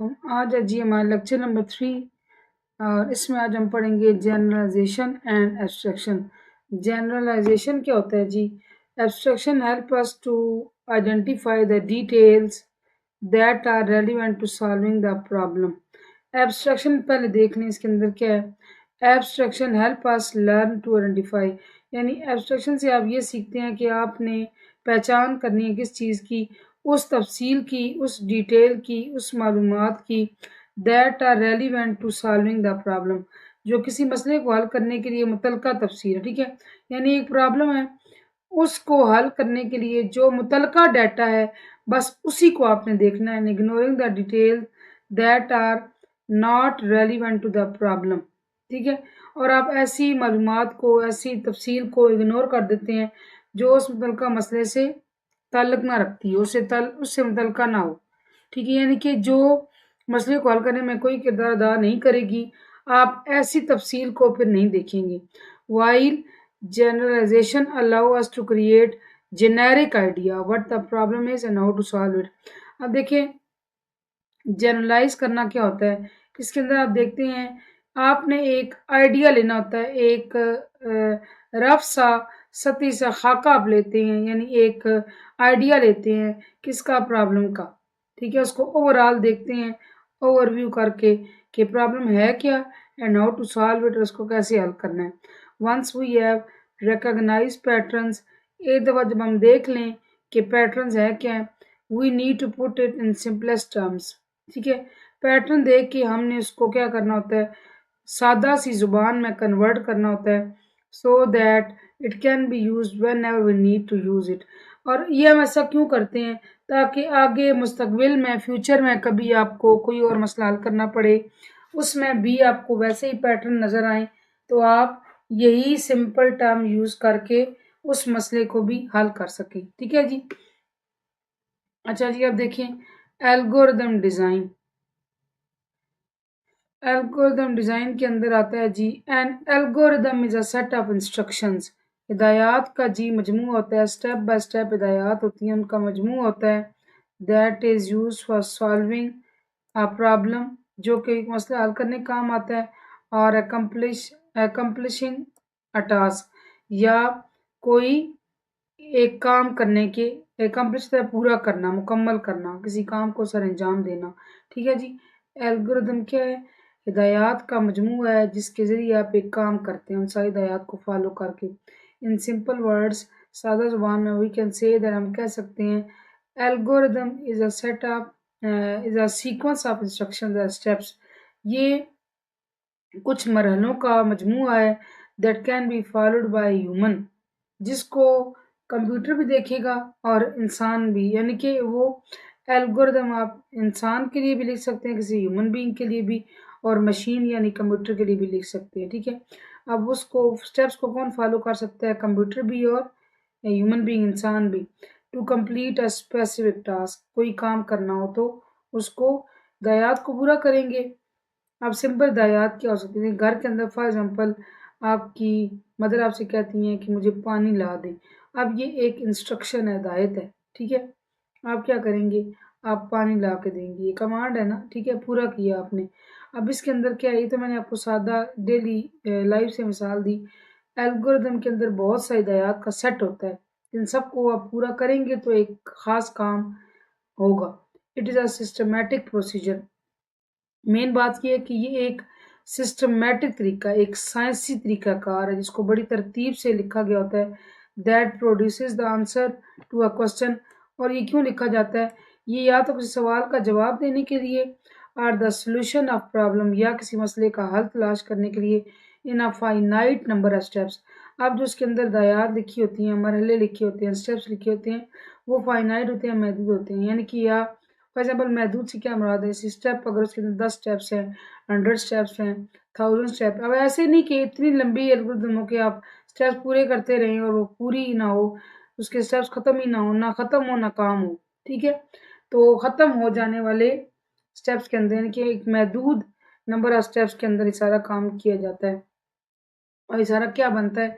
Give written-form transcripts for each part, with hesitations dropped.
علیکم۔ آج ہے جی ہمارا لیکچر نمبر 3 اور اس میں آج ہم پڑھیں گے جنرلائزیشن اینڈ ایبسٹریکشن۔ جنرلائزیشن کیا ہوتا ہے جی؟ Abstraction help us to identify the details that are relevant to solving the problem. Abstraction پہلے دیکھ لیں اس کے اندر کیا ہے۔ Abstraction help us learn to identify, یعنی ایبسٹریکشن سے آپ یہ سیکھتے ہیں کہ آپ نے پہچان کرنی ہے کس چیز کی، اس تفصیل کی، اس ڈیٹیل کی، اس معلومات کی that are relevant to solving the problem, جو کسی مسئلے کو حل کرنے کے لیے متعلقہ تفصیل ہے، ٹھیک ہے۔ یعنی ایک پرابلم ہے، اس کو حل کرنے کے لیے جو متعلقہ ڈیٹا ہے بس اسی کو آپ نے دیکھنا ہے، ignoring the detail that are not relevant to the problem, ٹھیک ہے۔ اور آپ ایسی معلومات کو، ایسی تفصیل کو اگنور کر دیتے ہیں جو اس متعلقہ مسئلے سے تعلق نہ رکھتی ہے، اس سے متعلقہ نہ ہو، ٹھیک ہے۔ یعنی کہ جو مسئلے کو حل کرنے میں کوئی کردار ادا نہیں کرے گی، آپ ایسی تفصیل کو پھر نہیں دیکھیں گے۔ while generalization allow us to create generic idea what the problem is and how to solve it۔ اب دیکھیں جنرلائز کرنا کیا ہوتا ہے، اس کے اندر آپ دیکھتے ہیں آپ نے ایک آئیڈیا لینا ہوتا ہے، ایک رف سا سطحی سا خاکہ آپ لیتے ہیں، یعنی ایک آئیڈیا لیتے ہیں کس کا، پرابلم کا، ٹھیک ہے۔ اس کو اوور آل دیکھتے ہیں، اوور ویو کر کے کہ پرابلم ہے کیا and how to solve it, اس کو کیسے حل کرنا ہے۔ Once we have recognise patterns, ایک دفعہ جب ہم دیکھ لیں کہ پیٹرنز ہے کیا ہے، we need to put it in simplest terms, ٹھیک ہے۔ پیٹرن دیکھ کے ہم نے اس کو کیا کرنا ہوتا ہے، سادہ سی زبان میں کنورٹ کرنا ہوتا ہے، so that it can be used whenever we need to use it. اور یہ ہم ایسا کیوں کرتے ہیں، تاکہ آگے مستقبل میں، فیوچر میں کبھی آپ کو کوئی اور مسئلہ حل کرنا پڑے، اس میں بھی آپ کو ویسے ہی پیٹرن نظر آئیں تو آپ یہی سمپل ٹرم یوز کر کے اس مسئلے کو بھی حل کر سکیں، ٹھیک ہے جی۔ اچھا جی اب دیکھیں الگورتھم ڈیزائن۔ الگورتھم ڈیزائن کے اندر آتا ہے جی an algorithm is a set of instructions, ہدایات کا جی مجموعہ ہوتا ہے، اسٹیپ بائی اسٹیپ ہدایات ہوتی ہیں، ان کا مجموعہ ہوتا ہے، that is use for solving a problem, جو کہ ایک مسئلہ حل کرنے کا کام آتا ہے، اور accomplishing a task، یا کوئی ایک کام کرنے کے، accomplish ہے پورا کرنا، مکمل کرنا، کسی کام کو سر انجام دینا، ٹھیک ہے جی۔ الگورتھم کیا ہے، ہدایات کا مجموعہ ہے جس کے ذریعے آپ ایک کام کرتے ہیں ان ساری ہدایات کو فالو کر کے۔ ان سمپل ورڈز، سادہ زبان میں وی کین سے دیٹ، ہم کہہ سکتے ہیں algorithm is a set of is a sequence of instructions اور اسٹیپس، یہ کچھ مرحلوں کا مجموعہ ہے، that can be followed by human, جس کو کمپیوٹر بھی دیکھے گا اور انسان بھی، یعنی کہ وہ الگورتھم آپ انسان کے لیے بھی لکھ سکتے ہیں، کسی ہیومن بینگ کے لیے بھی، اور مشین یعنی کمپیوٹر کے لیے بھی لکھ سکتے ہیں، ٹھیک ہے۔ اب اس کو اسٹیپس کو کون فالو کر سکتا ہے، کمپیوٹر بھی اور ہیومن بینگ انسان بھی۔ To complete a specific task, کوئی کام کرنا ہو تو اس کو ہدایات کو پورا کریں گے۔ اب سمپل ہدایات کیا ہو سکتی ہیں، گھر کے اندر فار ایگزامپل آپ کی مدر آپ سے کہتی ہیں کہ مجھے پانی لا دیں، اب یہ ایک انسٹرکشن ہے، ہدایت ہے، ٹھیک ہے۔ آپ کیا کریں گے، آپ پانی لا کے دیں گے، یہ کمانڈ ہے نا، ٹھیک ہے، پورا کیا آپ نے۔ اب اس کے اندر کیا ہے، یہ تو میں نے آپ کو سادہ ڈیلی لائف سے مثال دی، الگورتھم کے اندر بہت ساری ہدایات کا سیٹ ہوتا ہے، ان سب کو آپ پورا کریں گے تو ایک خاص کام ہوگا۔ It is a systematic procedure, main بات یہ ہے کہ یہ ایک سسٹمیٹک طریقہ، ایک سائنسی طریقہ کار ہے جس کو بڑی ترتیب سے لکھا گیا ہوتا ہے، that produces the answer to a question. اور یہ کیوں لکھا جاتا ہے، یہ یا تو کسی سوال کا جواب دینے کے لیے، اور دا سولوشن آف پرابلم، یا کسی مسئلے کا حل تلاش کرنے کے لیے، in a finite number of steps. اب جو اس کے اندر ہدایات لکھی ہوتی ہیں، مرحلے لکھے ہوتے ہیں، اسٹیپس لکھے ہوتے ہیں، وہ فائنائٹ ہوتے ہیں، محدود ہوتے ہیں، یعنی کہ یا فار ایگزامپل محدود سے کیا مراد ہے، اسی اسٹیپ اگر اس کے اندر 10 اسٹیپس ہیں، 100 اسٹیپس ہیں، 1000 اسٹیپ، اب ایسے نہیں کہ اتنی لمبی الگورتھم ہو کہ آپ اسٹیپس پورے کرتے رہیں اور وہ پوری ہی نہ ہو، اس کے اسٹیپس ختم ہی نہ ہو، نہ ختم ہو نہ کام ہو، ٹھیک ہے۔ تو ختم ہو جانے والے اسٹیپس کے اندر، یعنی کہ ایک محدود نمبر آف اسٹیپس کے اندر یہ سارا کام کیا جاتا ہے، اور یہ سارا کیا بنتا ہے،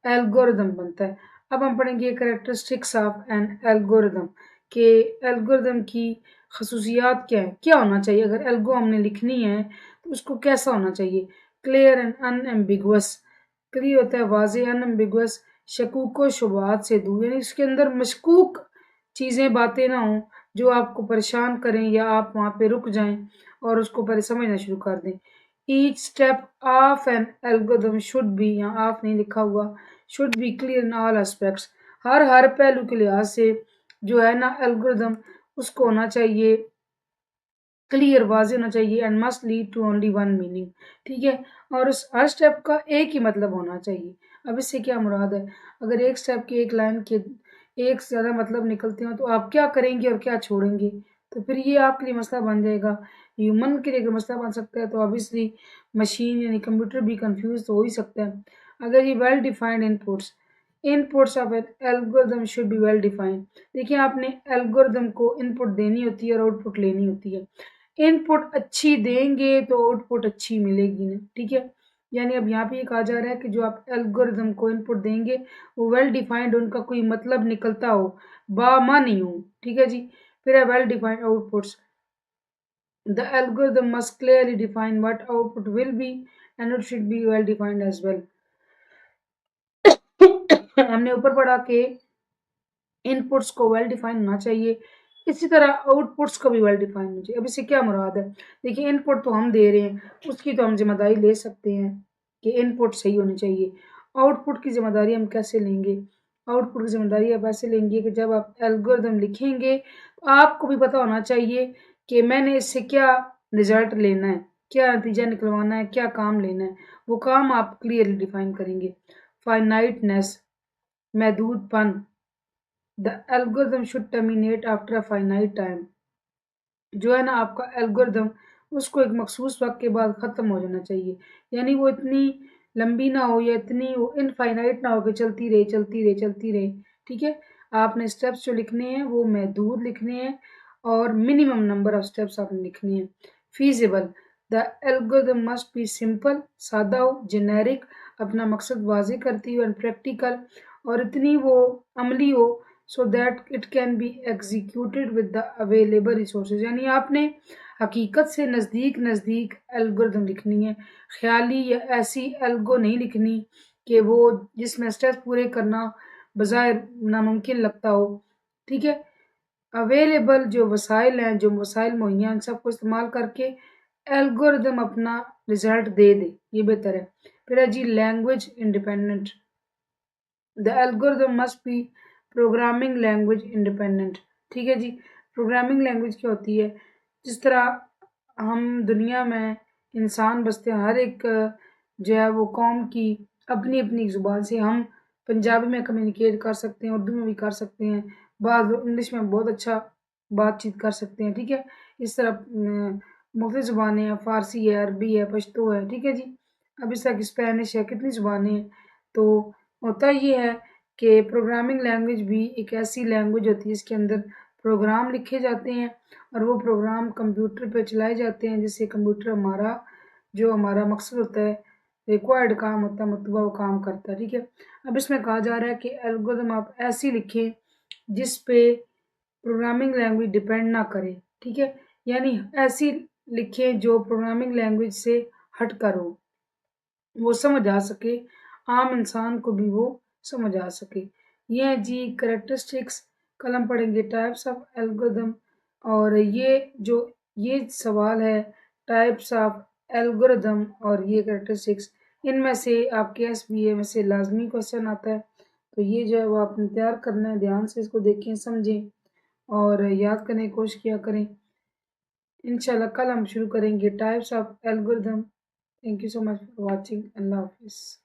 الگورتھم بنتا ہے۔ اب ہم پڑھیں گے کریکٹرسٹکس آف این الگورتھم، کہ الگورتھم کی خصوصیات کیا ہیں، کیا ہونا چاہیے اگر الگو ہم نے لکھنی ہے تو اس کو کیسا ہونا چاہیے؟ Clear and in ambiguous, clear ہوتا ہے واضح، ان ایمبیگوس شکوک و شبہات سے دور، یعنی اس کے اندر مشکوک چیزیں باتیں نہ ہوں جو آپ کو پریشان کریں یا آپ وہاں پہ رک جائیں اور اس کو پہلے سمجھنا شروع کر دیں۔ Each step of an algorithm should be, یہاں آف نہیں لکھا ہوا، should be clear in all aspects, ہر پہلو کے لحاظ سے جو ہے نا الگورتھم اس کو ہونا چاہیے کلیئر، واضح ہونا چاہیے، and must lead to only one meaning, ٹھیک ہے، اور اس ہر اسٹیپ کا ایک ہی مطلب ہونا چاہیے۔ اب اس سے کیا مراد ہے؟ اگر ایک اسٹیپ کی ایک لائن کے ایک سے زیادہ مطلب نکلتے ہوں تو آپ کیا کریں گے اور کیا چھوڑیں گے؟ تو پھر یہ آپ کے لیے مسئلہ بن جائے گا۔ ہیومن کے لیے اگر مسئلہ بن سکتا ہے تو obviously مشین یعنی کمپیوٹر بھی کنفیوز تو ہو ہی سکتا ہے۔ اگر یہ well defined inputs of an algorithm should be well defined, دیکھیں آپ نے الگورتھم کو ان پٹ دینی ہوتی ہے اور آؤٹ پٹ لینی ہوتی ہے، ان پٹ اچھی دیں گے تو آؤٹ پٹ اچھی ملے گی نا، ٹھیک ہے، یعنی اب یہاں پہ یہ کہا جا رہا ہے کہ جو آپ الگورتھم کو ان پٹ دیں گے وہ ویل ڈیفائنڈ، ان کا کوئی مطلب نکلتا ہو، بامعنی ہو، ٹھیک ہے جی۔ پھر ہے ویل ڈیفائنڈ آؤٹ پٹس، the algorithm must clearly define what output will be and it should be well defined as well۔ ہم نے اوپر پڑھا کہ ان پٹس کو ویل ڈیفائن ہونا چاہیے، اسی طرح آؤٹ پٹس کو بھی ویل ڈیفائن ہونا چاہیے۔ اب اس سے کیا مراد ہے؟ دیکھیے ان پٹ تو ہم دے رہے ہیں، اس کی تو ہم ذمہ داری لے سکتے ہیں کہ ان پٹ صحیح ہونی چاہیے۔ آؤٹ پٹ کی ذمہ داری ہم کیسے لیں گے؟ آؤٹ پٹ کی ذمہ داری آپ ایسے لیں گے کہ جب آپ الگورتھم لکھیں گے تو آپ کو بھی پتہ ہونا چاہیے کہ میں نے اس سے کیا رزلٹ لینا ہے، کیا نتیجہ نکلوانا ہے، کیا کام لینا ہے، وہ کام آپ کلیئرلی ڈیفائن کریں گے۔ فائنائٹنیس، محدود پن، the algorithm should terminate after a finite time، جو ہے نا آپ کا الگورتھم اس کو ایک مخصوص وقت کے بعد ختم ہو جانا چاہیے، یعنی وہ اتنی لمبی نہ ہو یا اتنی وہ انفائنائٹ نہ ہو کہ چلتی رہے چلتی رہے چلتی رہے، ٹھیک ہے۔ آپ نے اسٹیپس جو لکھنے ہیں وہ محدود لکھنے ہیں اور منیمم نمبر آف اسٹیپس آپ نے لکھنے ہیں۔ Feasible, the algorithm must be simple, سادہ ہو، جنیرک، اپنا مقصد واضح کرتی ہو، اینڈ پریکٹیکل، اور اتنی وہ عملی ہو so that it can be executed with the available resources، یعنی آپ نے حقیقت سے نزدیک نزدیک الگورتھم لکھنی ہے، خیالی یا ایسی الگو نہیں لکھنی کہ وہ جس میں اسٹیپس پورے کرنا بظاہر ناممکن لگتا ہو، ٹھیک ہے۔ اویلیبل جو وسائل ہیں، جو وسائل مہیا ان سب کو استعمال کر کے الگورتھم اپنا رزلٹ دے دے، یہ بہتر ہے۔ پھر ہے جی language independent, the algorithm must be programming language independent, ٹھیک ہے جی۔ پروگرامنگ لینگویج کیا ہوتی ہے؟ جس طرح ہم دنیا میں انسان بستے ہیں، ہر ایک جو ہے وہ قوم کی اپنی اپنی زبان سے، ہم پنجابی میں کمیونیکیٹ کر سکتے ہیں، اردو میں بھی کر سکتے ہیں، بعض لوگ انگلش میں بہت اچھا بات چیت کر سکتے ہیں، ٹھیک ہے۔ اس طرح مختلف زبانیں ہیں، فارسی ہے، عربی ہے، پشتو ہے، ٹھیک ہے جی۔ اب اس طرح کی اسپینش ہے، کتنی زبانیں ہیں۔ تو ہوتا یہ ہے کہ پروگرامنگ لینگویج بھی ایک ایسی لینگویج ہوتی ہے جس کے اندر پروگرام لکھے جاتے ہیں اور وہ پروگرام کمپیوٹر پہ چلائے جاتے ہیں، جس سے کمپیوٹر ہمارا مقصد ہوتا ہے، ریکوائرڈ کام ہوتا ہے، مطلوبہ وہ کام کرتا ہے، ٹھیک ہے۔ اب اس میں کہا جا رہا ہے کہ الگورتھم آپ ایسی لکھیں جس پہ پروگرامنگ لینگویج ڈپینڈ نہ کرے، ٹھیک ہے، یعنی ایسی لکھیں جو پروگرامنگ لینگویج سے ہٹ کر ہو، وہ سمجھ آ سکے، عام انسان کو بھی وہ سمجھ آ سکے۔ یہ ہے جی کریکٹرسٹکس، کل ہم پڑھیں گے ٹائپس آف الگورتھم، اور یہ سوال ہے ٹائپس آف الگورتھم اور یہ کریکٹرسٹکس، ان میں سے آپ کے ایس بی اے میں سے لازمی کوشچن آتا ہے، تو یہ جو ہے وہ آپ نے تیار کرنا ہے، دھیان سے اس کو دیکھیں، سمجھیں اور یاد کرنے کی کوشش کیا کریں۔ انشاءاللہ کل ہم شروع کریں گے types of algorithm. Thank you so much for watching, اللہ حافظ۔